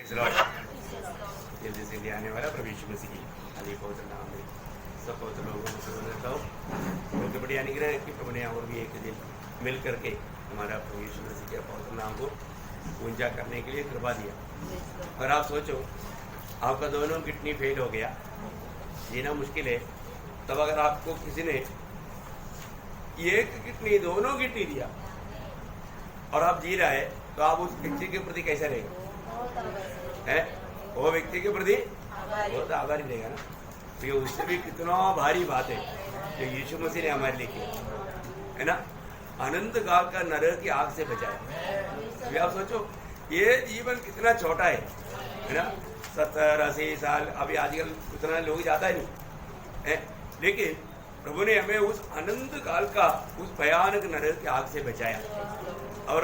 जल्दी से ले आने वाला प्रभु यीशु मसीह की अली पवित्र नाम में सब पवित्र लोगों को समझ देता हूँ। बहुत बड़ी अनुग्रह है कि प्रभु ने और भी एक दिन मिल करके हमारा प्रभु यीशु मसीह के पवित्र नाम को ऊंचा करने के लिए कृपा दिया। और आप सोचो, आपका दोनों किडनी फेल हो गया, जीना मुश्किल है, तब अगर आपको किसी ने एक किडनी दोनों किडनी दिया और आप जी रहा है, तो आप उस व्यक्ति के प्रति कैसा रहेगा? है वो व्यक्ति के प्रति बहुत आभारी रहेगा ना। तो ये उससे भी कितना भारी बात है जो यीशु मसीह ने हमारे लिए किया है ना। अनंत काल का नरक की आग से बचाया। अभी आप सोचो, ये जीवन कितना छोटा है ना। 70-80 साल अभी आजकल उतना लोग जाता ही नहीं है, लेकिन प्रभु ने हमें उस अनंत काल का उस भयानक नरक की आग से बचाया और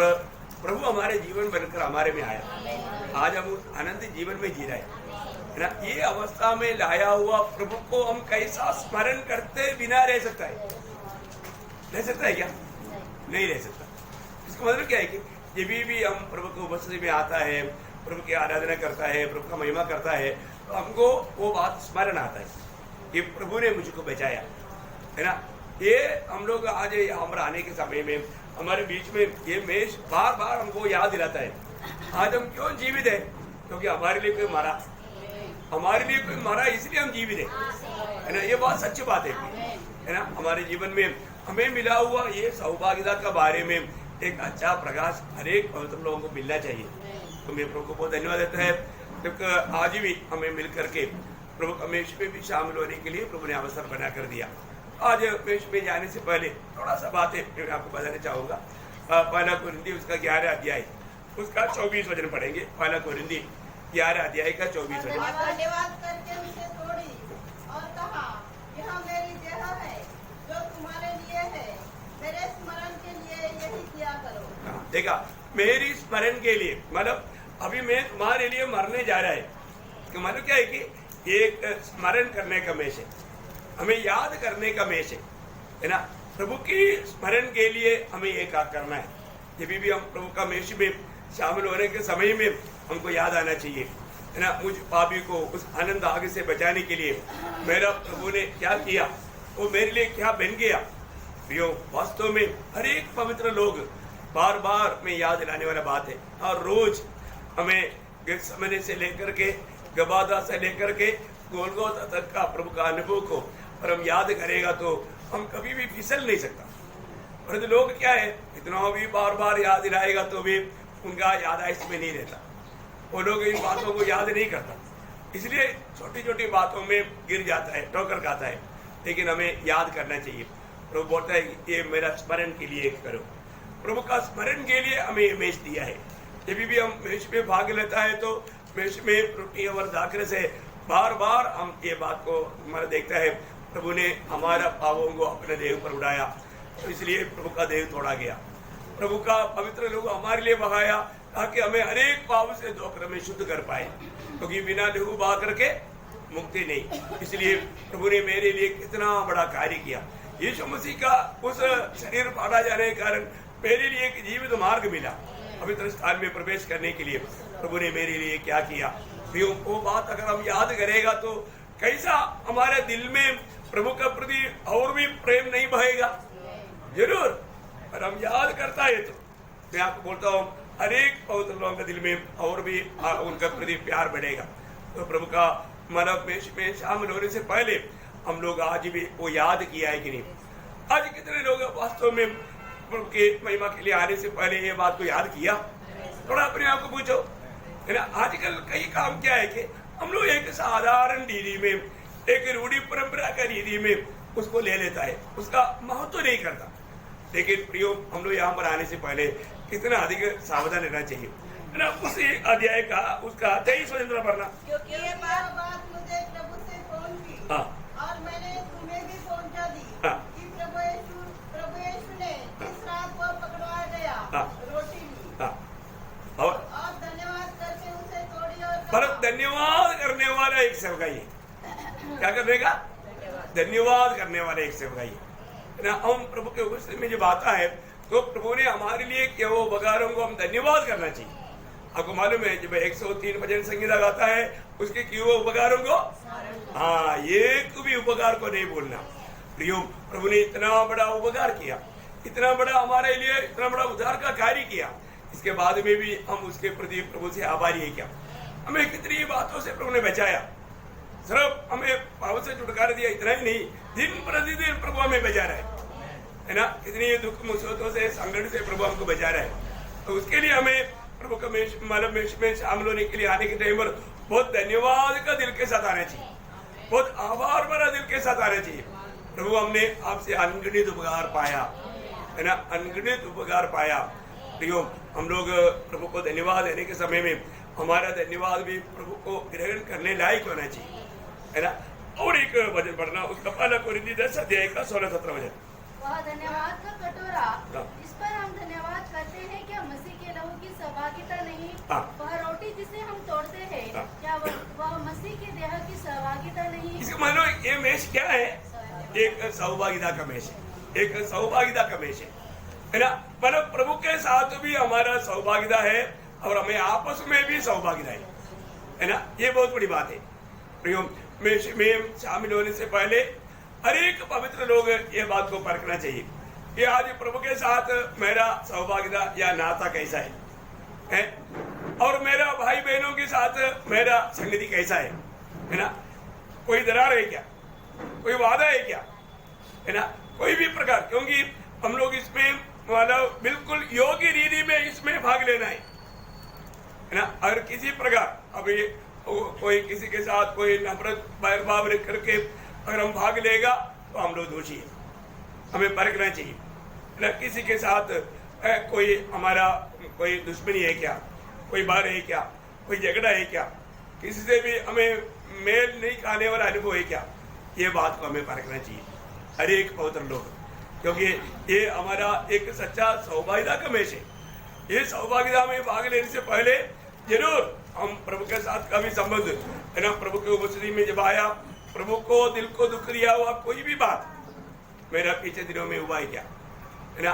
प्रभु हमारे जीवन बनकर हमारे में आया। आज हम उस अनंत जीवन में जी रहे हैं ना। ये अवस्था में लाया हुआ प्रभु को हम कैसा स्मरण करते बिना रह सकता है? रह सकता है क्या? नहीं रह सकता। इसका मतलब क्या है कि जब भी हम प्रभु की उपस्थिति में आता है, प्रभु की आराधना करता है, प्रभु का महिमा करता है, तो हमको वो बात स्मरण आता है कि प्रभु ने मुझको बचाया है ना। ये हम लोग आज यहाँ पर आने के समय में हमारे बीच में ये मेष बार बार हमको याद दिलाता है, आज हम क्यों जीवित है? क्योंकि हमारे लिए कोई मरा, हमारे लिए कोई मरा, इसलिए हम जीवित है ना। ये बहुत सच्ची बात है ना। हमारे जीवन में हमें मिला हुआ ये सौभाग्यता के बारे में एक अच्छा प्रकाश हर एक पवित्र लोगों को मिलना चाहिए। तो मैं प्रभु को बहुत धन्यवाद देता है, क्योंकि आज भी हमें मिल करके प्रभु का मेष में भी शामिल होने के लिए प्रभु ने अवसर बना कर दिया। आज मेष में जाने से पहले थोड़ा सा बात है मैं आपको बताना चाहूंगा। पहला कोरिन्थी उसका 11 अध्याय उसका 24 वचन पढ़ेंगे। पहला कोरिन्थी 11 अध्याय का 24 वचन। धन्यवाद करके उसे तोड़ी और कहा, यह मेरी देह है जो तुम्हारे लिए है, मेरे स्मरण के लिए यही किया करो। देखा, मेरी स्मरण के लिए, मतलब अभी मैं तुम्हारे लिए मरने जा रहा है। मतलब क्या है कि एक स्मरण करने का मेष है, हमें याद करने का मेष है ना। प्रभु की स्मरण के लिए हमें ये करना है। जब भी हम प्रभु का मेष में शामिल होने के समय में हमको याद आना चाहिए है ना, मुझ पापी को उस आनंद आग से बचाने के लिए मेरा प्रभु ने क्या किया, वो मेरे लिए क्या बन गया। प्रियो, वास्तव में हर एक पवित्र लोग बार बार में याद दिलाने वाला बात है। और रोज हमें गेत्सेमने से लेकर के गबादा से लेकर के गोलगोथा तक का प्रभु का अनुभव को और हम याद करेगा तो हम कभी भी फिसल नहीं सकता। परंतु लोग क्या है, इतना भी बार बार याद दिलाएगा तो भी उनका यादाश्त में नहीं रहता, वो लोग इन बातों को याद नहीं करता, इसलिए छोटी छोटी बातों में गिर जाता है, ठोकर खाता है। लेकिन हमें याद करना चाहिए। प्रभु बोलता है ये मेरा स्मरण के लिए करो। प्रभु का स्मरण के लिए हमें ये मेष दिया है। जब भी हम मेष में भाग लेता है तो मेष में रोटी और दाखिल से बार बार हम ये बात को हमारा देखता है, प्रभु ने हमारा पापों को अपने देह पर उड़ाया, तो इसलिए प्रभु का देह तोड़ा गया। प्रभु का पवित्र लोग हमारे लिए बहाया ताकि हमें हर एक पाप से धोकर में शुद्ध कर पाए, क्योंकि बिना लहू बहा करके मुक्ति नहीं। इसलिए प्रभु ने मेरे लिए कितना बड़ा कार्य किया। यीशु मसीह का उस शरीर फाड़ा जाने के कारण मेरे लिए एक जीवित मार्ग मिला पवित्र स्थान में प्रवेश करने के लिए। प्रभु ने मेरे लिए क्या किया, वो बात अगर हम याद करेगा तो कैसा हमारे दिल में प्रभु के प्रति और भी प्रेम नहीं बहेगा? जरूर। और हम याद करता है तो मैं आपको बोलता हूँ हर एक पवित्र लोगों के दिल में और भी उनका प्रति प्यार बढ़ेगा। तो प्रभु का मानव मेष में शामिल होने से पहले हम लोग आज भी वो याद किया है कि नहीं? आज कितने लोग वास्तव में प्रभु के महिमा के लिए आने से पहले ये बात को याद किया? थोड़ा अपने आप को पूछो है ना। आजकल कई काम क्या है कि हम लोग एक साधारण रीति में, एक रूढ़ी परंपरा का रीति में उसको ले लेता है, उसका महत्व नहीं करता। लेकिन प्रियो, हम लोग यहाँ पर आने से पहले कितना अधिक सावधान रहना चाहिए है ना। उसी अध्याय का उसका 23 वचन पढ़ना। क्योंकि ये बात मुझे प्रभु से फोन की, हाँ, और मैंने तुम्हें भी पहुंचा दी, हाँ, कि प्रभु यीशु ने इस रात को पकड़वाया गया, हाँ, रोटी ली, हाँ, और धन्यवाद करके उसे तोड़ी और पर धन्यवाद करने वाला एक सेवकाई है। क्या करने का? धन्यवाद करने वाला एक सेवकाई है ना। हम प्रभु के उपस्थिति में जब आता है तो प्रभु ने हमारे लिए क्या वो बगारों को हम धन्यवाद करना चाहिए। आपको मालूम है जब 103 भजन संगीता गाता है उसके क्यों उपकारों को, हाँ, एक भी उपकार को नहीं बोलना। प्रियो, प्रभु ने इतना बड़ा उपकार किया, इतना बड़ा हमारे लिए इतना बड़ा उद्धार का कार्य किया, इसके बाद में भी हम उसके प्रति प्रभु से आभारी है क्या? हमें कितनी बातों से प्रभु ने बचाया, सिर्फ हमें पाप से छुटकारा दिया, इतना ही नहीं, दिन प्रतिदिन प्रभु हमें बचा रहा है ना, कितनी दुख मुसीबतों से संकट से प्रभु हमको बचा रहा है। तो उसके लिए हमें प्रभु का में शामिल होने के लिए आने के टाइम पर बहुत धन्यवाद का दिल के साथ आना चाहिए, बहुत आभार भरा दिल के साथ आना चाहिए। प्रभु, हमने आपसे अनगिनत उपकार पाया है ना, अनगिनत उपकार पाया। प्रियो, हम लोग प्रभु को धन्यवाद देने के समय में हमारा धन्यवाद भी प्रभु को ग्रहण करने लायक होना चाहिए, है ना। और एक वचन पढ़ना, उसका पहला कोरिन्थी 10 अध्याय का 16-17 वचन। वह धन्यवाद का कटोरा, इस पर हम धन्यवाद करते हैं, क्या मसीह के लहू की सहभागिता नहीं? वह रोटी जिसे हम तोड़ते हैं, क्या वह मसीह के देह की सहभागिता नहीं? इसको मानो ये मेष क्या है? एक सहभागिता का मेष है, एक सहभागिता का मेष है ना। मतलब प्रभु के साथ भी हमारा सहभागिता है और हमें आपस में भी सहभागिता है ना, ये बहुत बड़ी बात है। प्रियो, मेष में शामिल होने से पहले हर एक पवित्र लोग ये बात को परखना चाहिए कि आज प्रभु के साथ मेरा सहभागिता या नाता कैसा है और मेरा भाई बहनों के साथ मेरा संगति कैसा है ना। कोई दरार है क्या, कोई वादा है क्या, है ना, कोई भी प्रकार, क्योंकि हम लोग इसमें मतलब बिल्कुल योग्य रीति में इसमें भाग लेना है ना। अगर किसी प्रकार अभी कोई किसी के साथ कोई नफरत बैरभाव करके अगर हम भाग लेगा तो हम लोग दोषी है, हमें परखना चाहिए ना। किसी के साथ कोई हमारा कोई दुश्मनी है क्या, कोई बार है क्या, कोई झगड़ा है क्या, किसी से भी हमें मेल नहीं खाने वाला अनुभव है क्या, ये बात को हमें परखना चाहिए हर एक पवित्र लोग, क्योंकि ये हमारा एक सच्चा सौभाग्यता का मेष है। ये सौभाग्यता में भाग लेने से पहले जरूर हम प्रभु के साथ का भी संबंध है ना। प्रभु की उपस्थिति में जब आया, प्रभु को दिल को दुख दिया हुआ कोई भी बात मेरा पीछे दिनों में हुआ है क्या, है ना।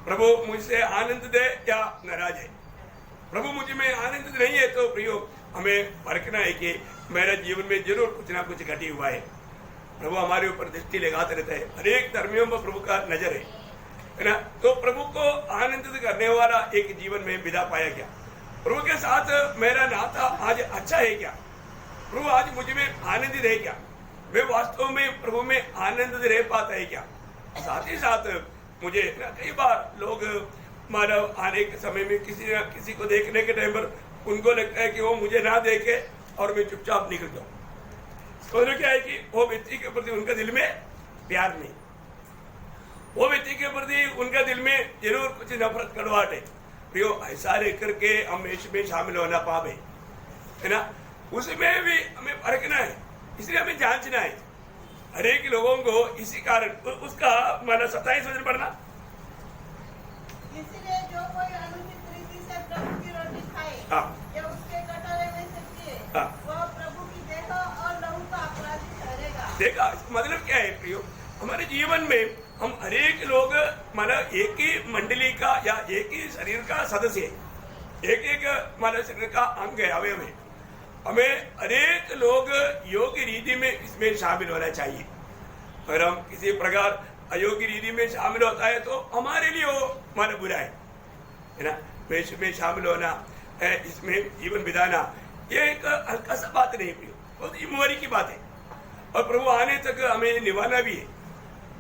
प्रभु मुझसे आनंद दे या नाराज है, प्रभु मुझ में आनंद नहीं है तो प्रियो हमें परखना है कि मेरा जीवन में जरूर कुछ ना कुछ घटी हुआ है। प्रभु हमारे ऊपर दृष्टि लगाते रहता है, हर एक धर्मियों पर प्रभु का नजर है ना। तो प्रभु को आनंदित करने वाला एक जीवन में विदा पाया क्या, प्रभु के साथ मेरा नाता आज अच्छा है क्या, प्रभु आज मुझ में आनंदित है क्या, वे वास्तव में प्रभु में आनंदित रह पाता है क्या। साथ ही साथ मुझे कई बार लोग मानव आने के समय में किसी न किसी को देखने के टाइम पर उनको लगता है कि वो मुझे ना देखे और मैं चुपचाप निकल जाऊं। तो क्या है कि वो व्यक्ति के प्रति उनका दिल में प्यार नहीं, वो व्यक्ति के प्रति उनका दिल में जरूर कुछ नफरत कड़वाहट है। प्रियो, ऐसा रह करके हम इसमें शामिल होना पावे है ना, उसमें भी हमें परखना है, इसलिए हमें जांचना है हर एक लोगों को। इसी कारण उसका माना 27 वचन पढ़ना, इसलिए जो कोई अनुचित रीति से प्रभु की रोटी खाए या उसके कटोरे में से पिए, वह प्रभु की देह और लहू का अपराधी ठहरेगा। देखा, मतलब क्या है प्रियो, हमारे जीवन में हम हर एक लोग माना एक ही मंडली का या एक ही शरीर का सदस्य है, एक एक माना शरीर का अंग है, अवयव है। हमें हरेक लोग योग्य रीति में इसमें शामिल होना चाहिए। अगर हम किसी प्रकार अयोग्य रीति में शामिल होता है तो हमारे लिए वो माना बुरा है ना। इसमें शामिल होना है, इसमें जीवन बिताना, ये एक हल्का सा बात नहीं, बहुत जिम्मेवारी की बात है और प्रभु आने तक हमें निभाना भी है।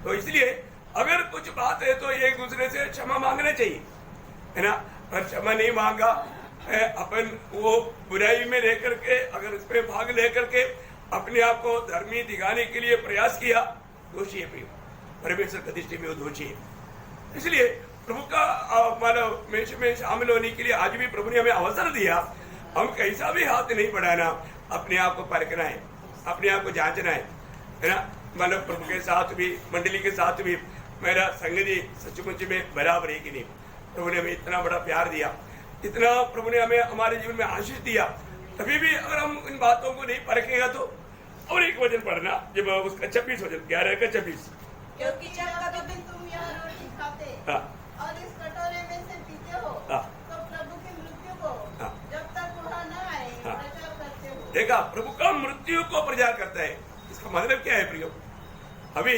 तो इसलिए अगर कुछ बात है तो एक दूसरे से क्षमा मांगना चाहिए, है ना। अगर क्षमा नहीं मांगा, अपन वो बुराई में रह करके अगर इस पे भाग लेकर के अपने आप को धर्मी दिखाने के लिए प्रयास किया, दोषी है प्रिय, परमेश्वर की दृष्टि में वो दोषी है। इसलिए प्रभु का मानव मेष में शामिल होने के लिए आज भी प्रभु ने हमें अवसर दिया। हम कैसा भी हाथ नहीं बढ़ाना, अपने आप को परखना है, अपने आप को जांचना है ना। मानव प्रभु के साथ भी, मंडली के साथ भी मेरा संगति सचमुच में बराबर है कि नहीं। प्रभु ने हमें इतना बड़ा प्यार दिया, इतना प्रभु ने हमें हमारे जीवन में आशीष दिया, तभी भी अगर हम इन बातों को नहीं परखेगा तो। और एक वचन पढ़ना, जब उसका 26 वचन 11 का 26, क्योंकि जब कभी तुम यह रोटी खाते और इस कटोरे में से पीते हो तो प्रभु की मृत्यु को जब देखा, प्रभु का मृत्यु को प्रचार करता है। इसका मतलब क्या है प्रियो? अभी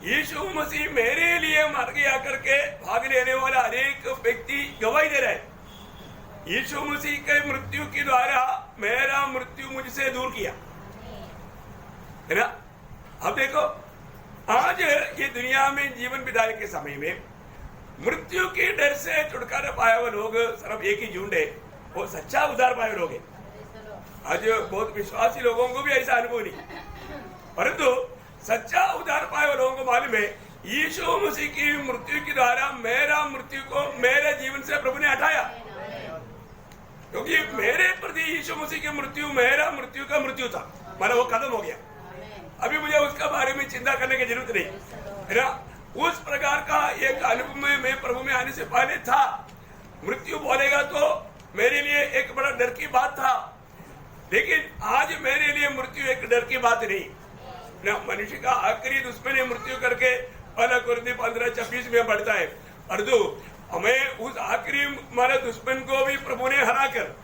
यीशु मसीह मेरे लिए मर गया करके भाग लेने वाला हर एक व्यक्ति गवाही दे रहा है। यीशु मसीह के मृत्यु के द्वारा मेरा मृत्यु मुझसे दूर किया, है ना। अब देखो, आज ये दुनिया में जीवन बिताने के समय में मृत्यु के डर से छुटकारा पाया हुए लोग सिर्फ एक ही झुंड है, वो सच्चा उद्धार पाए लोग हैं। आज बहुत विश्वासी लोगों को भी ऐसा अनुभव नहीं, परंतु सच्चा उद्धार पाए हुए लोगों को मालूम है यीशु मसीह की मृत्यु के द्वारा मेरा मृत्यु को मेरे जीवन से प्रभु ने हटाया, क्योंकि मेरे प्रति यीशु मसीह की मृत्यु मेरा मृत्यु का मृत्यु था, मतलब वो खत्म हो गया। अभी मुझे उसका बारे में चिंता करने की जरूरत नहीं, है ना। उस प्रकार का एक अनुभव में मैं प्रभु में आने से पहले था। मृत्यु बोलेगा तो मेरे लिए एक बड़ा डर की बात था, लेकिन आज मेरे लिए मृत्यु एक डर की बात नहीं ना। मनुष्य का आखिरी दुश्मन मृत्यु करके 1 कुरिन्थी 15:26 में बढ़ता है, परंतु हमें उस आखिरी हमारे दुश्मन को भी प्रभु ने हराकर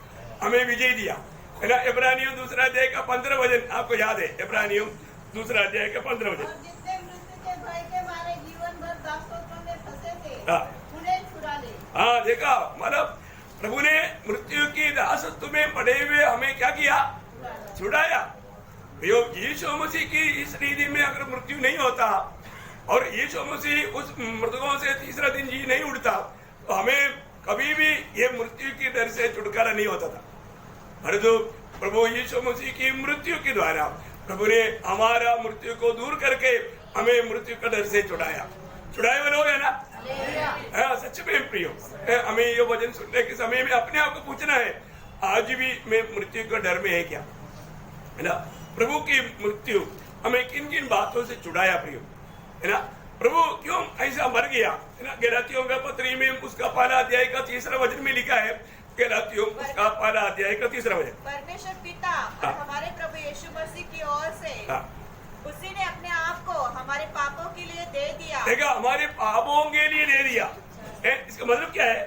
हमें विजय दिया, है ना। इब्रानियों 2 अध्याय का 15 वचन आपको याद है? इब्रानियों 2 अध्याय का 15 वचन। जितने मृत्यु के भय के मारे जीवन भर दासत्व में फंसे थे, हाँ। उन्हें छुड़ा ले। हाँ, देखा, मतलब प्रभु ने मृत्यु की दासत्व में पड़े हुए हमें क्या किया? छुड़ाया। यीशु मसीह की इस रीति में अगर मृत्यु नहीं होता और यीशु मसीह उस मृतकों से तीसरा दिन जी नहीं उठता तो हमें कभी भी ये मृत्यु की डर से छुटकारा नहीं होता था। परंतु प्रभु यीशु मसीह की मृत्यु के द्वारा प्रभु ने हमारा मृत्यु को दूर करके हमें मृत्यु का डर से छुड़ाया। छुड़ाए हुए लोग है ना। सच में प्रियो, हमें ये वचन सुनने के समय में अपने आप को पूछना है, आज भी मैं मृत्यु के डर में है क्या, है ना। प्रभु की मृत्यु हमें किन किन बातों से छुड़ाया प्रियो, है ना। प्रभु क्यों ऐसा मर गया, है ना। गलातियों का पत्री में उसका 1 अध्याय का 3 वचन में लिखा है, गलातियों उसका 1 अध्याय का 3 वचन। परमेश्वर पिता और हमारे प्रभु यीशु मसीह की ओर से उसी ने अपने आप को हमारे पापों के लिए दे दिया। देखा, हमारे पापों के लिए दे दिया। इसका मतलब क्या है?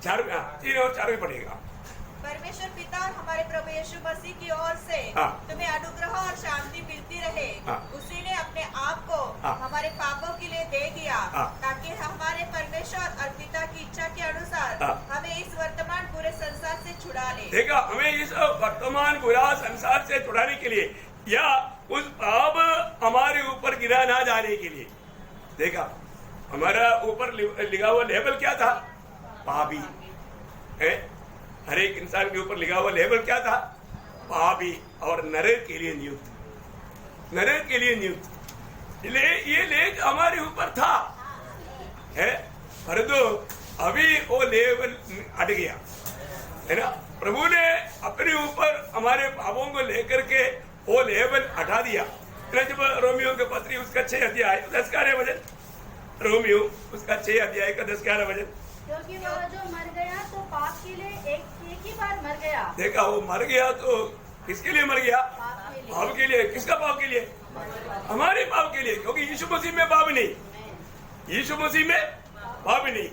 4 3 और 4 में पढ़ेगा। परमेश्वर पिता और हमारे प्रभु यीशु मसीह की ओर से तुम्हें अनुग्रह और शांति मिलती रहे। उसी ने अपने आप को हमारे पापों के लिए दे दिया, ताकि हमारे परमेश्वर और पिता की इच्छा के अनुसार हमें इस वर्तमान बुरे संसार से छुड़ा ले। देखा, हमें इस वर्तमान बुरा संसार से छुड़ाने के लिए या उस पाप हमारे ऊपर गिरा ना जाने के लिए। देखा, हमारा ऊपर लिखा हुआ लेबल क्या था? पापी है। हर एक इंसान के ऊपर लिखा हुआ लेबल क्या था? पापी और नरक के लिए नियुक्त, नरक के लिए नियुक्त। ये लेख हमारे ऊपर था, है, परंतु अभी वो लेबल हट गया, है ना। प्रभु ने अपने ऊपर हमारे पापों को लेकर के वो लेबल हटा दिया। जब रोमियो के पत्री उसका 6 अध्याय 10-11 वचन, रोमियो उसका 6 अध्याय का 10-11 वचन। क्योंकि वह जो मर गया तो पाप के लिए एक ही बार मर गया। देखा, वो मर गया तो किसके लिए मर गया? पाप के लिए। किसका पाप के लिए? हमारे पाप के लिए, क्योंकि यीशु मसीह में पाप नहीं, यीशु मसीह में पाप नहीं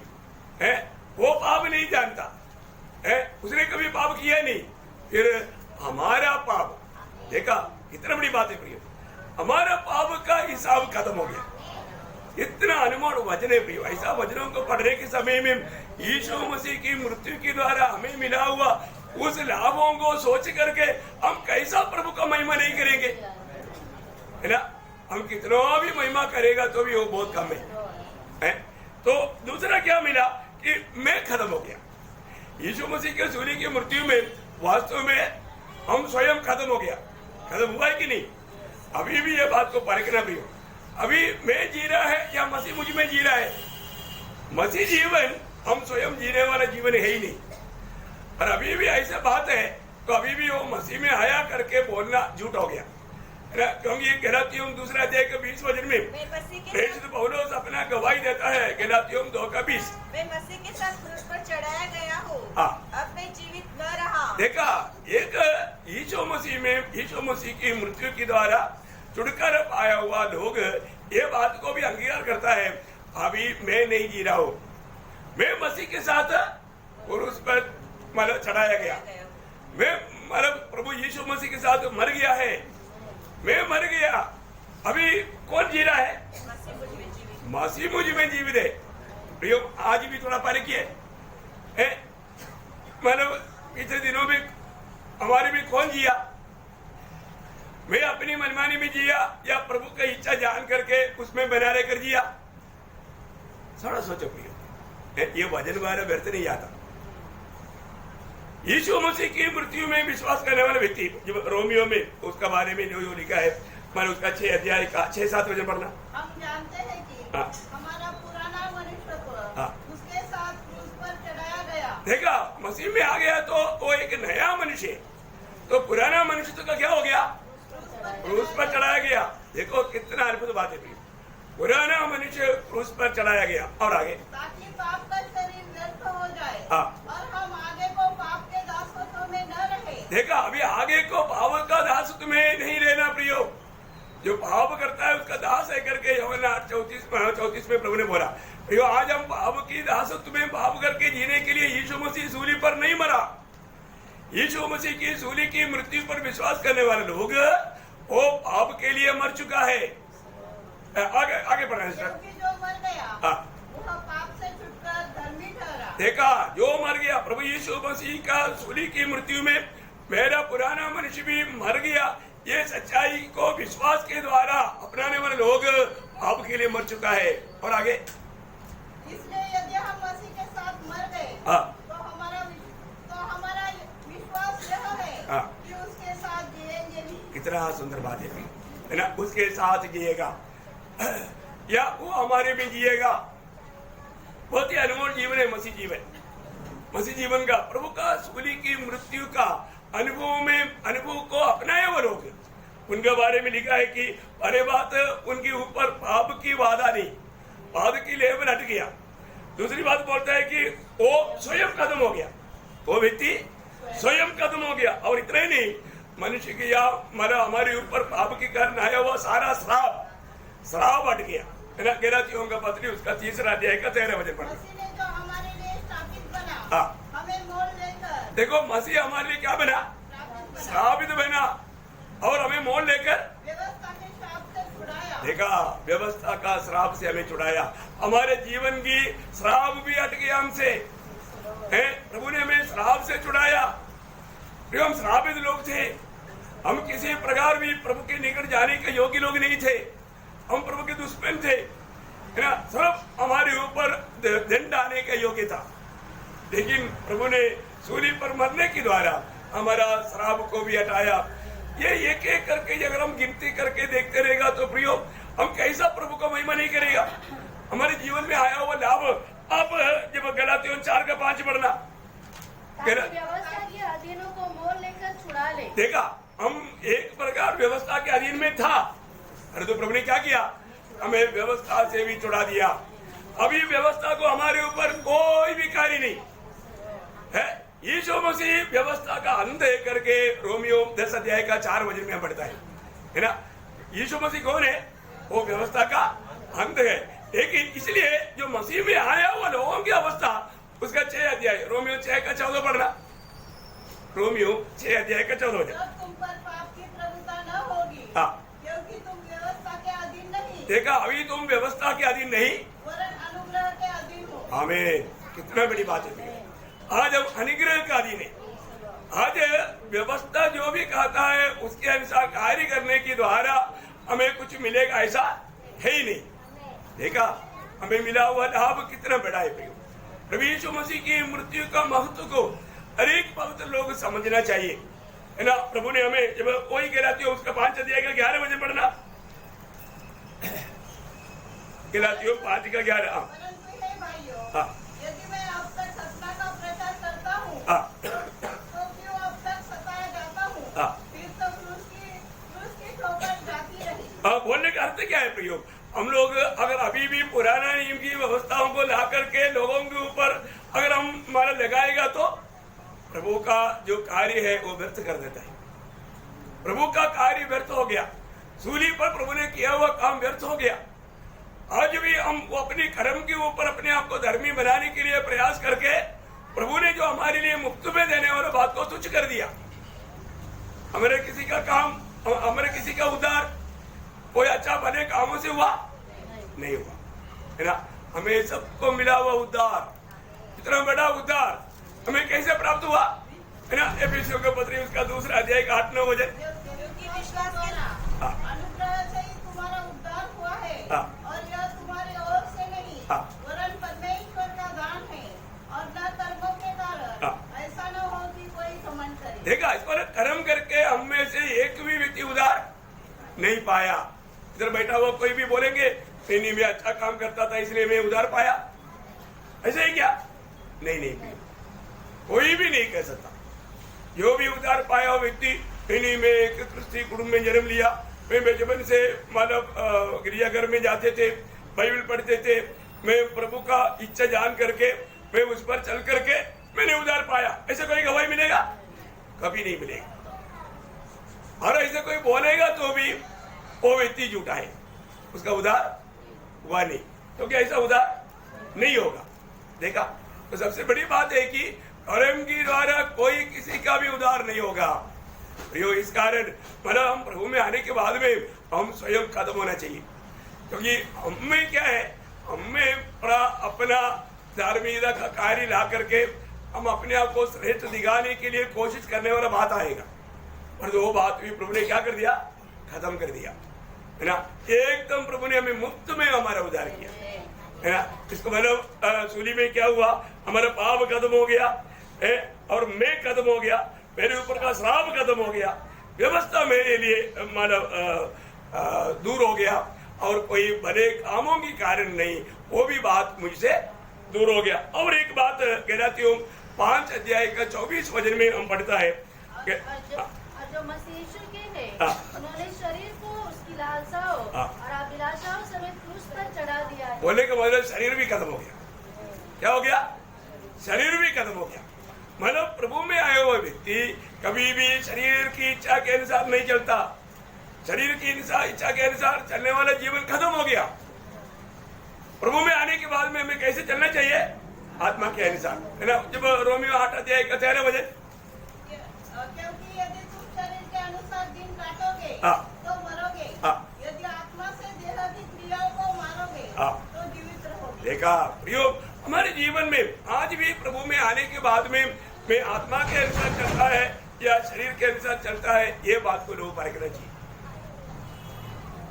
है। वो पाप नहीं जानता है, उसने कभी पाप किया नहीं। फिर हमारा पाप, देखा कितना बड़ी बात है प्रिय, हमारा पाप का हिसाब खत्म हो गया। इतना अनमोल वचन है प्रिय। ऐसा वचनों को पढ़ने के समय में यीशु मसीह की मृत्यु के द्वारा हमें मिला हुआ उस लाभों को सोच करके हम कैसा प्रभु का महिमा नहीं करेंगे, है ना। हम कितना भी महिमा करेगा तो भी वो बहुत कम है। तो दूसरा क्या मिला कि मैं खत्म हो गया। यीशु मसीह के सूली की मृत्यु में वास्तव में हम स्वयं खत्म हो गया। खत्म हुआ है कि नहीं? अभी भी ये बात को परखना भी हो, अभी मैं जी रहा है या मसीह मुझ में जी रहा है? मसीह जीवन हम स्वयं जीने वाला जीवन है ही नहीं। और अभी भी ऐसा बात है तो अभी भी वो मसीह में आया करके बोलना झूठ हो गया, क्योंकि गलातियों 2 अध्याय के 20 वचन में प्रेरित पौलुस अपना गवाही देता है। गलातियों 2:20, मैं मसीह के साथ क्रूस पर चढ़ाया गया हूँ, अब मैं जीवित न रहा। देखा, एक यीशु मसीह में यीशु मसीह की मृत्यु के द्वारा छुटकारा पाया हुआ लोग ये बात को भी अंगीकार करता है, अभी मैं नहीं जी रहा हूँ, मैं मसीह के साथ क्रूस पर मतलब चढ़ाया गया। मैं मतलब प्रभु यीशु मसीह के साथ मर गया है, मैं मर गया, अभी कौन जी रहा है? मसीह मुझ में जीवित है। प्रियो, आज भी थोड़ा परखिए, मतलब पिछले दिनों में हमारे में कौन जिया? मैं अपनी मनमानी में जिया या प्रभु की इच्छा जान करके उसमें बना रहकर जिया? थोड़ा सोचो प्रियो, ये वजन वाला व्यर्थ नहीं आता। यीशु मसीह की मृत्यु में विश्वास करने वाले व्यक्ति, जब रोमियो में उसका बारे में जो लिखा है, मैंने उसका 6 अध्याय का 6-7 वचन पढ़ना। हम जानते हैं कि हमारा पुराना मनुष्य उसके साथ क्रूस पर चढ़ाया गया। देखा, मसीह में आ गया तो वो एक नया मनुष्य है, तो पुराना मनुष्य तो क्या हो गया? क्रूस पर चढ़ाया गया। देखो कितना अद्भुत बात है, पुराना मनुष्य क्रूस पर चढ़ाया गया। और आगे, ताकि पाप का शरीर व्यर्थ हो जाए और हम आगे को पाप के दासत्व में न रहे। देखा, अभी आगे को पाप का दासत्व में नहीं रहना प्रियो। जो पाप करता है उसका दास है करके यूहन्ना 8:34 में प्रभु ने बोला। प्रियो, आज हम पाप की दासत्व में पाप करके जीने के लिए यीशु मसीह सूली पर नहीं मरा। यीशु मसीह की सूली की मृत्यु पर विश्वास करने वाले लोग वो पाप के लिए मर चुका है। आगे पढ़ना। जो मर गया वह पाप से छुटकर धर्मी ठहरा। देखा, जो मर गया, प्रभु यीशु मसीह का सूली की मृत्यु में मेरा पुराना मनुष्य भी मर गया। ये सच्चाई को विश्वास के द्वारा अपनाने वाले लोग पाप के लिए मर चुका है। और आगे, इसलिए यदि हम मसीह के साथ मर गए तो हमारा विश्वास यह है कि उसके साथ जिएंगे भी। कितना सुंदर बात है ना, उसके साथ जिएगा या वो हमारे में जिएगा। बहुत ही अनमोल जीवन है मसीह जीवन। मसीह जीवन का, प्रभु का सूली की मृत्यु का अनुभव को अपनाए वो लोग, उनके बारे में लिखा है कि अरे बात उनके ऊपर पाप की बाधा नहीं, पाप की लेबल हट गया। दूसरी बात बोलता है कि वो स्वयं खत्म हो गया, वो व्यक्ति स्वयं खत्म हो गया। और इतना ही नहीं, मनुष्य के या हमारे ऊपर पाप के कारण आया हुआ सारा श्राप हट गया, है ना। गलातियों का पत्री उसका 3 अध्याय का 13 वचन पढ़ना। हमें मोल लेकर, देखो मसीह हमारे लिए क्या बना? श्रापित बना, और हमें मोल लेकर व्यवस्था के श्राप से छुड़ाया। देखा, व्यवस्था का श्राप से हमें छुड़ाया। हमारे जीवन की श्राप भी हट गया हमसे, है। प्रभु ने हमें श्राप से छुड़ाया। हम श्रापित लोग थे, हम किसी प्रकार भी प्रभु के निकट जाने के योग्य लोग नहीं थे, हम प्रभु के दुश्मन थे, है ना। सब हमारे ऊपर दंड आने का योग्य था, लेकिन प्रभु ने सूली पर मरने के द्वारा हमारा श्राप को भी हटाया। ये एक एक करके अगर हम गिनती करके देखते रहेगा तो प्रियो, हम कैसा प्रभु का महिमा नहीं करेगा। हमारे जीवन में आया हुआ लाभ, आप जब गलातियों 4:5 पढ़ना, व्यवस्था के अधीनों को मोल लेकर छुड़ा ले। देखा, हम एक प्रकार व्यवस्था के अधीन में था, अरे तो प्रभु ने क्या किया? हमें व्यवस्था से भी छुड़ा दिया। अभी व्यवस्था को हमारे ऊपर कोई भी कार्य नहीं है। यीशु मसीह व्यवस्था का अंत है करके रोमियो 10 अध्याय का 4 वचन में पढ़ता है ना। यीशु मसीह कौन है? वो व्यवस्था का अंत है। लेकिन इसलिए जो मसीह में आया हुआ लोगों की अवस्था, उसका 6 अध्याय रोमियो 6 का 14 पढ़ना। रोमियो 6 अध्याय का 14 जब तुम पर पाप की प्रभुता न होगी, क्योंकि तुम व्यवस्था के अधीन नहीं। देखा, अभी तुम व्यवस्था के अधीन नहीं, वरन अनुग्रह के अधीन हो। आमीन। कितना बड़ी बात है। आज हम अनुग्रह का अधीन है। आज व्यवस्था जो भी कहता है उसके अनुसार कार्य करने के द्वारा हमें कुछ मिलेगा ऐसा है ही नहीं। देखा, हमें मिला हुआ लाभ कितना बड़ा है। प्रभु यीशु मसीह की मृत्यु का महत्व को हरेक पवित्र लोग समझना चाहिए, है ना। प्रभु ने हमें, जब वही गलातियों उसका 5 अध्याय का 11 वचन पढ़ना, गलातियों 5 का 11। यदि मैं अब तक सत्ता का प्रचार करता हूँ तो क्यों अब तक सताया जाता हूँ? फिर तो क्रूस की ठोकर जाती रही। बोलने का अर्थ क्या है प्रयोग? हम लोग अगर अभी भी पुराना नियम की व्यवस्थाओं को ला करके लोगों के ऊपर अगर हम हमारा लगाएगा तो प्रभु का जो कार्य है वो व्यर्थ कर देता है। प्रभु का कार्य व्यर्थ हो गया, सूली पर प्रभु ने किया हुआ काम व्यर्थ हो गया। आज भी हम अपने कर्म के ऊपर अपने आप को धर्मी बनाने के लिए प्रयास करके प्रभु ने जो हमारे लिए मुफ्त में देने वाले बात को तुच्छ कर दिया। हमारे किसी का काम, हमारे किसी का उद्धार कोई अच्छा भले कामों से हुआ नहीं हुआ, है ना। हमें सबको मिला हुआ उद्धार, इतना बड़ा उद्धार हमें कैसे प्राप्त हुआ, है ना। एफिसियों के पत्री उसका 2 अध्याय का 8-9 वचन, क्योंकि विश्वास के अनुग्रह से ही तुम्हारा उद्धार हुआ है, और यह तुम्हारी ओर से नहीं वरन परमेश्वर का दान है, और न कर्मों के कारण, ऐसा न हो कि कोई घमंड करे। देखा, इस पर कर्म करके हम में से एक भी व्यक्ति उद्धार नहीं पाया। इधर बैठा हुआ कोई भी बोलेंगे नहीं मैं अच्छा काम करता था इसलिए मैं उद्धार पाया, ऐसे ही क्या? नहीं, कोई भी नहीं कह सकता। जो भी उद्धार पाया हो व्यक्ति, नहीं मैं एक क्रिस्ती कुटुंब में जन्म लिया, मैं बचपन से मतलब गिरजाघर में जाते थे, बाइबल पढ़ते थे, मैं प्रभु का इच्छा जान करके मैं उस पर चल करके मैंने उद्धार पाया, ऐसे कोई गवाही मिलेगा? कभी नहीं मिलेगा। और ऐसे कोई बोलेगा तो भी वो व्यक्ति झूठा है, उसका उद्धार हुआ नहीं, क्योंकि ऐसा उद्धार नहीं होगा। देखा, तो सबसे बड़ी बात है कि कर्म के द्वारा कोई किसी का भी उद्धार नहीं होगा। इस कारण मतलब हम प्रभु में आने के बाद में हम स्वयं खत्म होना चाहिए, क्योंकि हमें क्या है, हमें अपना धार्मिकता का कार्य ला करके हम अपने आप को श्रेष्ठ दिखाने के लिए कोशिश करने वाला बात आएगा, पर वो बात भी प्रभु ने क्या कर दिया, खत्म कर दिया, है ना। एकदम प्रभु ने हमें मुफ्त में हमारा उद्धार किया, है ना। इसको मतलब सूली में क्या हुआ, हमारा पाप खत्म हो गया है, और मैं खत्म हो गया, मेरे ऊपर का श्राप खत्म हो गया, व्यवस्था मेरे लिए मतलब दूर हो गया, और कोई भले कामों की कारण नहीं, वो भी बात मुझसे दूर हो गया। और एक बात गलातियों 5 अध्याय का 24 वचन में हम पढ़ता है, जो मसीह यीशु के हैं, उन्होंने शरीर को उसकी लालसाओं और अभिलाषाओं समेत क्रूस पर चढ़ा दिया है। बोलने का मतलब शरीर भी खत्म हो गया। क्या हो गया? शरीर भी खत्म हो गया। मतलब प्रभु में आए हुए व्यक्ति कभी भी शरीर की इच्छा के अनुसार नहीं चलता, शरीर की इच्छा के अनुसार चलने वाला जीवन खत्म हो गया। प्रभु में आने के बाद में हमें कैसे चलना चाहिए? आत्मा के अनुसार, है ना। जब रोमियो 8 अध्याय का 13 वचन, क्योंकि यदि तुम शरीर के अनुसार दिन काटोगे तो मरोगे, यदि आत्मा से देह की क्रियाओं को मारोगे तो जीवित रहोगे। देखा प्रियो, हमारे जीवन में आज भी प्रभु में आने के बाद में मैं आत्मा के अनुसार चलता है या शरीर के अनुसार चलता है, ये बात को लोग परखना चाहिए,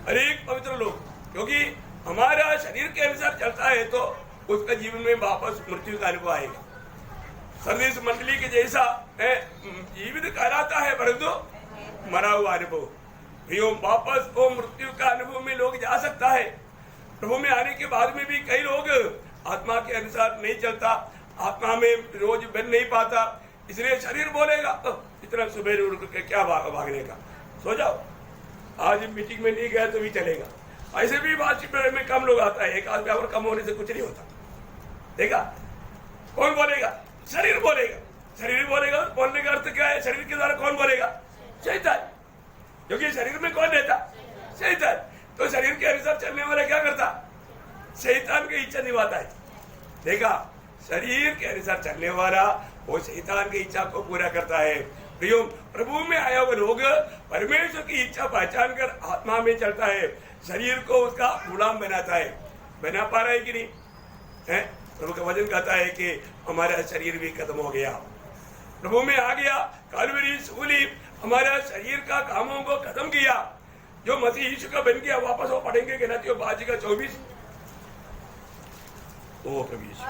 अनेक पवित्र लोग। क्योंकि हमारा शरीर के अनुसार चलता है तो उसका जीवन में वापस मृत्यु का अनुभव आएगा। सर्विस मंडली के जैसा जीवित कहलाता है परंतु मरा हुआ अनुभव, वापस वो मृत्यु का अनुभव में लोग जा सकता है। प्रभु में आने के बाद में भी कई लोग आत्मा के अनुसार नहीं चलता, आत्मा में रोज बन नहीं पाता, इसलिए शरीर बोलेगा इतना सुबह उठ के क्या भागने का, सो जाओ, आज मीटिंग में नहीं गया तो भी चलेगा। ऐसे भी बातचीत में कम लोग आता है, एक आदमी और कम होने से कुछ नहीं होता। देखा, कौन बोलेगा? शरीर बोलेगा। शरीर बोलेगा, बोलने का अर्थ क्या है? शरीर के द्वारा कौन बोलेगा? शैतान, क्योंकि शरीर में कौन रहता? शैतान। तो शरीर के अनुसार चलने वाला क्या करता? शैतान की इच्छा निभाता है। देखा, शरीर के अनुसार चलने वाला वो शैतान की इच्छा को पूरा करता है। प्रियो, प्रभु में आया हुआ लोग परमेश्वर की इच्छा पहचान कर आत्मा में चलता है, शरीर को उसका गुलाम बनाता है। बना पा रहा है कि नहीं है? प्रभु का वचन कहता है कि हमारा शरीर भी खत्म हो गया, प्रभु में आ गया। कालवरी सूली हमारा शरीर का कामों को खत्म किया, जो मसीह यीशु का बन गया। वापस वो पढ़ेंगे गलातियों 5 का 24। और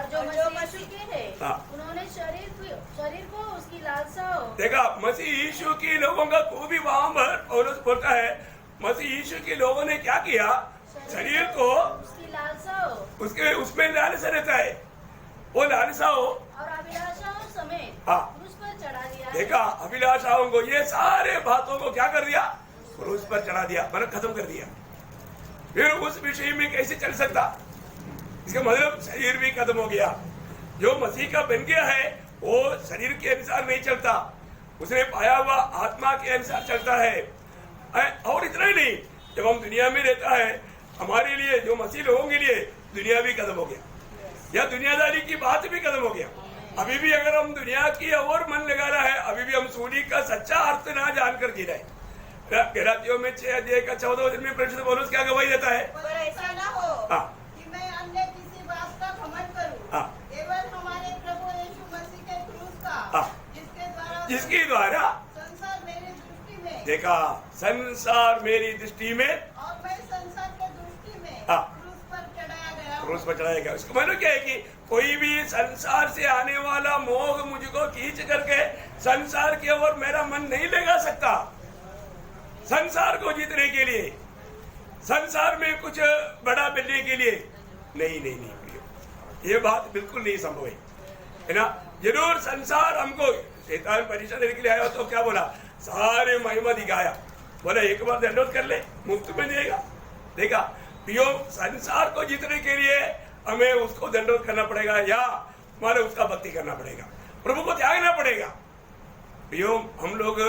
जो मसीह के हैं, उन्होंने शरीर को उसकी लालसाओं। देखा, मसीह यीशु के लोगों का को भी वहां पर पौलुस बोलता है, मसीह यीशु के लोगों ने क्या किया? शरीर को उसकी लालसाओं, उसके उसमें लालसा रहता है, वो लालसाओं और अभिलाषाओं समेत क्रूस पर चढ़ा दिया। देखा, अभिलाषाओं को, ये सारे बातों को क्या कर दिया? क्रूस पर चढ़ा दिया, मतलब खत्म कर दिया। फिर उस विषय में कैसे चल सकता? इसका मतलब शरीर भी खत्म हो गया। जो मसीह का बन गया है वो शरीर के अनुसार नहीं चलता, उसने पाया हुआ आत्मा के अनुसार चलता है। और इतना ही नहीं, जब हम दुनिया में रहता है, हमारे लिए, जो मसीह लोगों के लिए दुनिया भी खत्म हो गया, या दुनियादारी की बात भी खत्म हो गया। अभी भी अगर हम दुनिया की और मन लगा रहा है, अभी भी हम सूली का सच्चा अर्थ ना जानकर जी रहे हैं। गलातियों में 6 अध्याय का 14 वचन में परिशुद्ध पौलुस क्या गवाही देता है? पर ऐसा ना हो कि मैं अन्य किसी बात का घमंड करूं, केवल हमारे प्रभु यीशु मसीह के क्रूस का, जिसके द्वारा संसार मेरी दृष्टि में, देखा, संसार मेरी दृष्टि में और मैं संसार के दृष्टि में क्रूस पर चढ़ाया गया। उसका मतलब क्या है कि कोई भी संसार से आने वाला मोह मुझको खींच करके संसार की ओर मेरा मन नहीं लगा सकता। संसार को जीतने के लिए, संसार में कुछ बड़ा मिलने के लिए नहीं, ये बात बिल्कुल नहीं संभव है ना। जरूर संसार हमको शैतान परीक्षा देने के लिए आया तो क्या बोला? सारे महिमा दिखाया, बोला एक बार दंडोत कर ले, मुफ्त में देगा। देखा प्रियो, संसार को जीतने के लिए हमें उसको दंडोत करना पड़ेगा या हमारे उसका भक्ति करना पड़ेगा, प्रभु को त्यागना पड़ेगा। प्रियो, हम लोग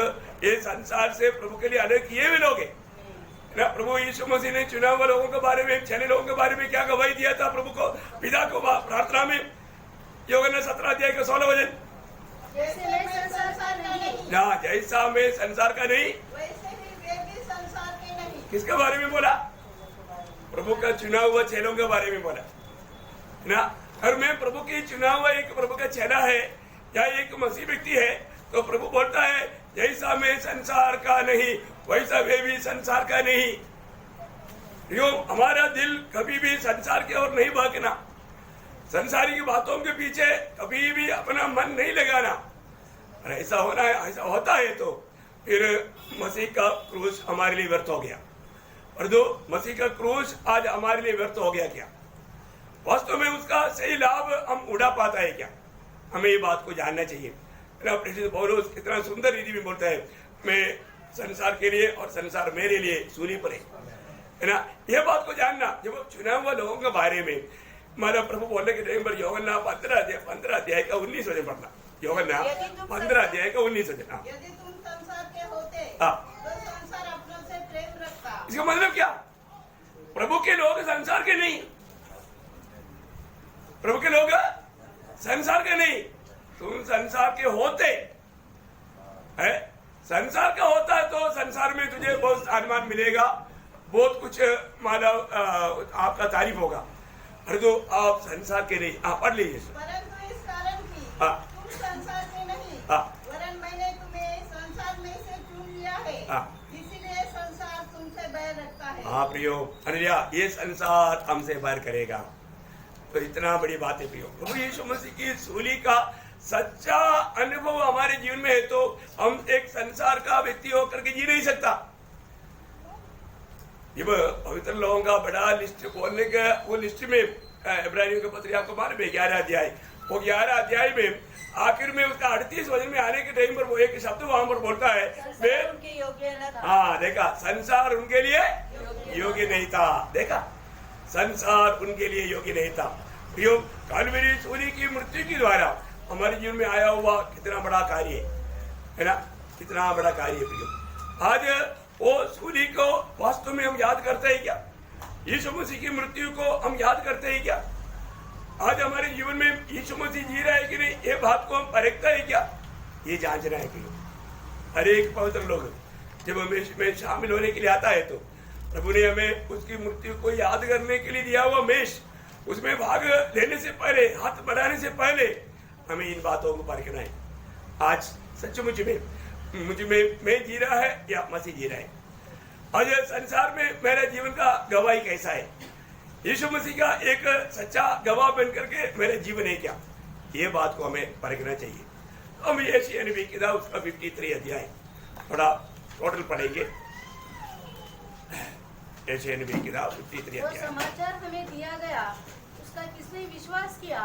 ये संसार से प्रभु के लिए अलग किए हुए लोग हैं ना। प्रभु यीशु मसीह ने चुना हुए लोगों के बारे में, चले लोगों के बारे में क्या गवाही दिया था प्रभु को पिता को प्रार्थना में? यूहन्ना 17 अध्याय का 16 वचन, जैसे मैं संसार का नहीं, जैसा मैं संसार का नहीं वैसे ही वे भी संसार के नहीं। किसके बारे में बोला? प्रभु का चुना हुआ चेलों के बारे में बोला ना। और मैं प्रभु की चुना हुआ एक प्रभु का चेला है या एक मसीह व्यक्ति है, तो प्रभु बोलता है जैसा मैं संसार का नहीं वैसा वे भी संसार का नहीं। यो, हमारा दिल कभी भी संसार की ओर नहीं भागना, संसारी की बातों के पीछे कभी भी अपना मन नहीं लगाना। और ऐसा होना है, ऐसा होता है तो फिर मसीह का क्रूस हमारे लिए व्यर्थ हो गया। और जो मसीह का क्रूस आज हमारे लिए व्यर्थ हो गया, क्या वास्तव में उसका सही लाभ हम उड़ा पाता है क्या? हमें ये बात को जानना चाहिए। पौलुस इतना सुंदर रीति में बोलता है, मैं संसार के लिए और संसार मेरे लिए सूली पर है ना। यह बात को जानना, जब चुना हुआ लोगों के बारे में हमारा प्रभु बोलने के टाइम पर यूहन्ना 15 अध्याय का 19 वचन पढ़ना। यूहन्ना 15 अध्याय का 19 वचन। यदि तुम संसार के होते तो संसार अपनों से प्रेम रखता। इसका मतलब क्या? प्रभु के लोग संसार के नहीं, प्रभु के लोग संसार के नहीं। तुम संसार के होते है, संसार का होता है तो संसार में तुझे बहुत सम्मान मिलेगा, बहुत कुछ मानव आपका तारीफ होगा। और तो आप संसार के नहीं, आप पढ़ लीजिए। परंतु इस कारण की तुम संसार के नहीं, वरन मैंने तुम्हें संसार में से चुन लिया है, इसीलिए संसार तुमसे बैर रखता है। हाँ प्रियो, अनलिया, ये संसार हमसे बैर करेगा। तो इतना बड़ी बात है प्रियो, प्रभु यीशु मसीह की सूली का सच्चा अनुभव हमारे जीवन में है तो हम एक संसार का व्यक्ति होकर के जी नहीं सकता। ये पवित्र लोगों का बड़ा लिस्ट बोलने का, वो लिस्ट में इब्रानियों के पत्र आपको मालूम है 11 अध्याय, वो 11 अध्याय में आखिर में उसका 38 वचन में आने के टाइम पर वो एक शब्द वहां पर बोलता है, वे उनके योग्य न था। हाँ देखा, संसार उनके लिए योग्य नहीं था। देखा, संसार उनके लिए योग्य नहीं था। प्रियो, कालवरी सूली की मृत्यु के द्वारा हमारे जीवन में आया हुआ कितना बड़ा कार्य है ना, कितना बड़ा कार्य है प्रियो। आज वो सूली को वास्तव में हम याद करते हैं क्या? यीशु मसीह की मृत्यु को हम याद करते हैं क्या? आज हमारे जीवन में यीशु मसीह जी रहा है कि नहीं, ये बात को हम परखता है क्या? ये जांचना है प्रियो। हर एक पवित्र लोग जब हमें शामिल होने के लिए आता है तो प्रभु ने हमें उसकी मृत्यु को याद करने के लिए दिया हुआ मेष, उसमें भाग लेने से पहले, हाथ बढ़ाने से पहले हमें इन बातों को परखना है। आज सचमुच में मुझ में मैं जी रहा है या मसीह जी रहा है? आज संसार में मेरे जीवन का गवाही कैसा है? यीशु मसीह का एक सच्चा गवाह बन करके मेरे जीवन है क्या? ये बात को हमें परखना चाहिए। हम यशायाह नबी की किताब उसका 53 अध्याय थोड़ा टोटल पढ़ेंगे। यशायाह नबी की किताब 53 वो अध्याय। समाचार हमें दिया गया, उसका किसने विश्वास किया,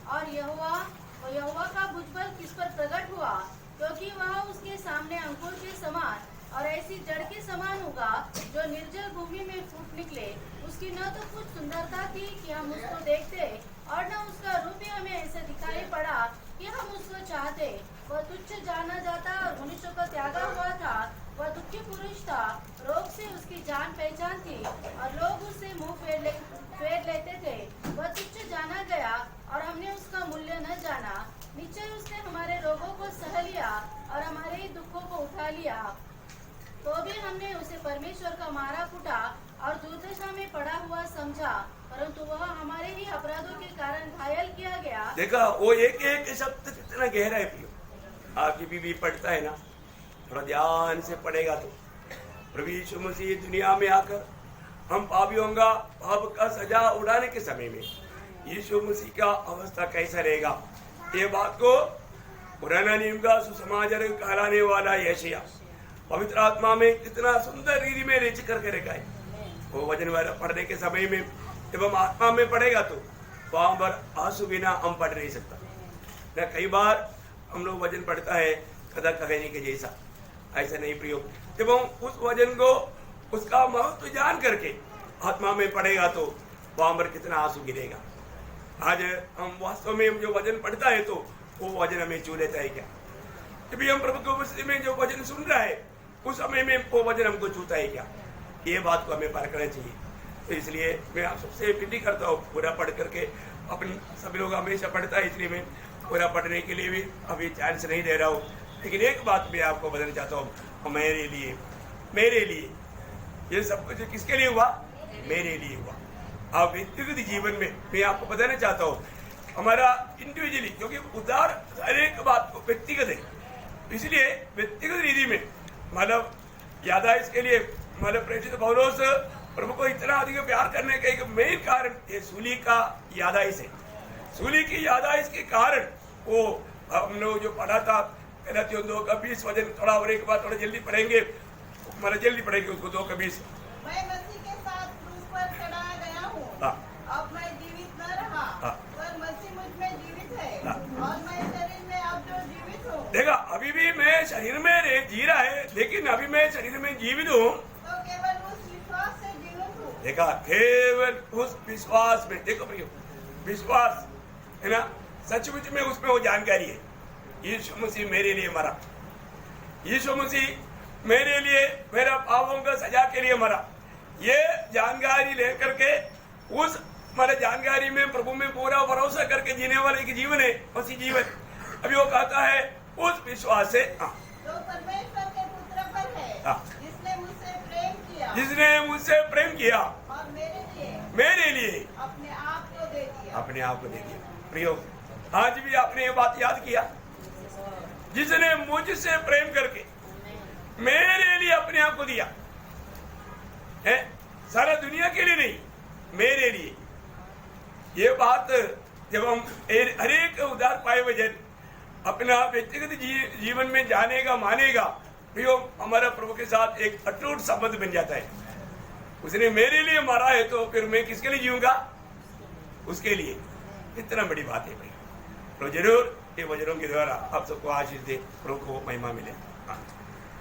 और यहोवा का भुजबल किस पर प्रकट हुआ, क्योंकि वह उसके सामने अंकुर के समान और ऐसी जड़ के समान होगा जो निर्जल भूमि में फूट निकले। उसकी न तो कुछ सुंदरता थी कि हम उसको देखते, और न उसका रूप भी हमें ऐसे दिखाई पड़ा कि हम उसको चाहते। वह तुच्छ जाना जाता और मनुष्यों को त्यागा हुआ था। वह दुखी पुरुष था, रोग से उसकी जान पहचान थी, और लोग उससे मुंह फेर लेते थे। वह तुच्छ जाना गया और हमने उसका मूल्य न जाना। नीच उठा लिया, तो भी हमने उसे परमेश्वर का मारा कूटा और दुर्दशा में पड़ा हुआ समझा, परंतु वह हमारे ही अपराधों के कारण घायल किया गया। देखा वो एक एक शब्द कितना गहरा है प्रियो। आपकी बीवी पढ़ता है ना, थोड़ा ध्यान से पढ़ेगा तो प्रभु यीशु मसीह दुनिया में आकर हम पापियों का पाप का सजा उड़ाने के समय में यीशु मसीह का अवस्था कैसा रहेगा, ये बात को पुराना नियम का सुसमाचार कहलाने वाला यशायाह पवित्र आत्मा में कितना सुंदर रीति में रेच करके रखा है। वो वचन पढ़ने के समय में जब हम आत्मा में पढ़ेगा तो वहां पर आंसू बिना हम पढ़ नहीं सकता ना। कई बार हम लोग वचन पढ़ता है कदा कहने के जैसा, ऐसा नहीं प्रयोग। जब हम उस वचन को उसका महत्व जान करके आत्मा में पढ़ेगा तो वहां पर कितना आंसू गिरेगा। आज हम वास्तव में जो वचन पढ़ता है तो वो वचन हमें छू लेता है क्या? जब हम प्रभु के उपस्थिति में जो वचन सुन रहा है उस समय में वो वचन हमको छूता है क्या? ये बात को हमें परखना चाहिए। तो इसलिए मैं आप सबसे विनती करता हूँ, पूरा पढ़ करके अपन सभी लोग हमेशा पढ़ता है, इसलिए मैं पूरा पढ़ने के लिए भी अभी चांस नहीं दे रहा हूँ। लेकिन एक बात मैं आपको बताना चाहता हूँ, मेरे लिए ये सब कुछ किसके लिए हुआ? मेरे लिए हुआ। आप व्यक्तिगत जीवन में मैं आपको बताना चाहता हूँ, हमारा इंडिविजुअली, क्योंकि उद्धार हर एक बात को व्यक्तिगत है, इसलिए व्यक्तिगत रीति में मतलब यादाइश के लिए मतलब प्रेरित पौलुस प्रभु को इतना अधिक प्यार करने का एक मेन कारण ये सूली का यादाइश है। सूली की यादाइश के कारण वो हम लोग जो पढ़ा था गलातियों 2:20 वचन, थोड़ा और एक बार थोड़ा जल्दी पढ़ेंगे, मतलब जल्दी पढ़ेंगे उसको 2:20। मैं मसीह के साथ क्रूस पर चढ़ाया गया हूँ, अब मैं जीवित न रहा, पर मसीह मुझ में जीवित है, और मैं शरीर में अब जो जीवित हूँ। देखा, अभी भी मैं शरीर में जी रहा है, लेकिन अभी मैं शरीर में जीवित हूँ तो केवल उस विश्वास से जीवित हूँ। देखा, केवल उस विश्वास में। देखो भैया, विश्वास है ना, सचमुच में उसमें वो जानकारी है। यीशु मसीह मेरे लिए मरा, यीशु मसीह मेरे लिए मेरा पापों का सजा के लिए मरा, ये जानकारी लेकर के उस हमारे जानकारी में प्रभु में पूरा भरोसा करके जीने वाले की जीवन है मसीह जीवन। अभी वो कहता है उस विश्वास से तो परमेश्वर के पुत्र पर है, जिसने मुझसे प्रेम किया, जिसने मुझसे प्रेम किया और मेरे लिए अपने आप को दे दिया, अपने आप को दे दिया। प्रियो, आज भी आपने ये बात याद किया, जिसने मुझसे प्रेम करके मेरे लिए अपने आप को दिया है, सारा दुनिया के लिए नहीं, मेरे लिए। ये बात जब हम हर एक उद्धार पाए हुए जन अपना व्यक्तिगत जीवन में जानेगा, मानेगा, प्रियो, हमारा प्रभु के साथ एक अटूट संबंध बन जाता है। उसने मेरे लिए मारा है तो फिर मैं किसके लिए जीऊंगा? उसके लिए। इतना बड़ी बात है भाई। तो जरूर ये वचनों के द्वारा आप सबको आशीष दे, प्रभु को महिमा मिले।